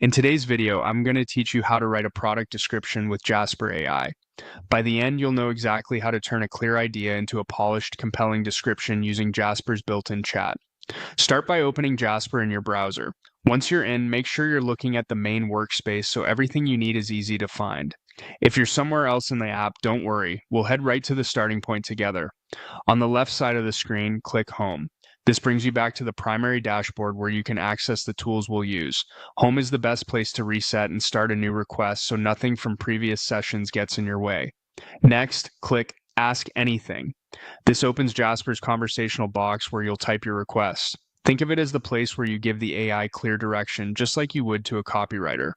In today's video, I'm going to teach you how to write a product description with Jasper AI. By the end, you'll know exactly how to turn a clear idea into a polished, compelling description using Jasper's built-in chat. Start by opening Jasper in your browser. Once you're in, make sure you're looking at the main workspace so everything you need is easy to find. If you're somewhere else in the app, don't worry. We'll head right to the starting point together. On the left side of the screen, click Home. This brings you back to the primary dashboard where you can access the tools we'll use. Home is the best place to reset and start a new request so nothing from previous sessions gets in your way. Next, click Ask Anything. This opens Jasper's conversational box where you'll type your request. Think of it as the place where you give the AI clear direction, just like you would to a copywriter.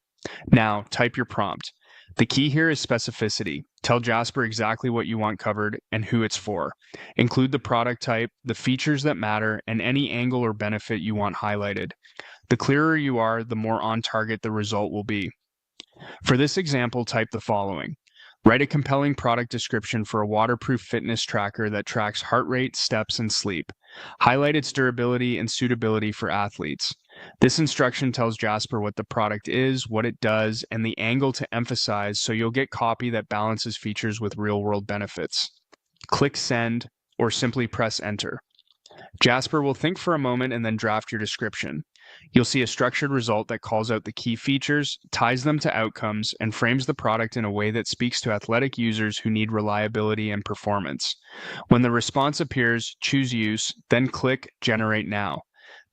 Now, type your prompt. The key here is specificity. Tell Jasper exactly what you want covered and who it's for. Include the product type, the features that matter, and any angle or benefit you want highlighted. The clearer you are, the more on target the result will be. For this example, type the following. Write a compelling product description for a waterproof fitness tracker that tracks heart rate, steps, and sleep. Highlight its durability and suitability for athletes. This instruction tells Jasper what the product is, what it does, and the angle to emphasize so you'll get copy that balances features with real-world benefits. Click Send or simply press Enter. Jasper will think for a moment and then draft your description. You'll see a structured result that calls out the key features, ties them to outcomes, and frames the product in a way that speaks to athletic users who need reliability and performance. When the response appears, choose Use, then click Generate Now.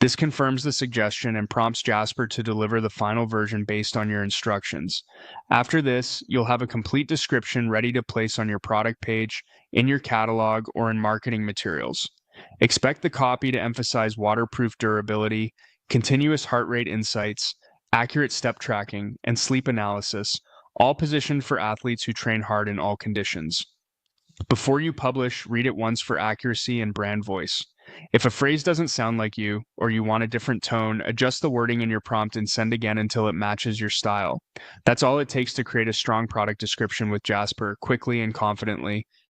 This confirms the suggestion and prompts Jasper to deliver the final version based on your instructions. After this, you'll have a complete description ready to place on your product page, in your catalog, or in marketing materials. Expect the copy to emphasize waterproof durability, continuous heart rate insights, accurate step tracking, and sleep analysis, all positioned for athletes who train hard in all conditions. Before you publish, read it once for accuracy and brand voice. If a phrase doesn't sound like you, or you want a different tone, adjust the wording in your prompt and send again until it matches your style. That's all it takes to create a strong product description with Jasper quickly and confidently.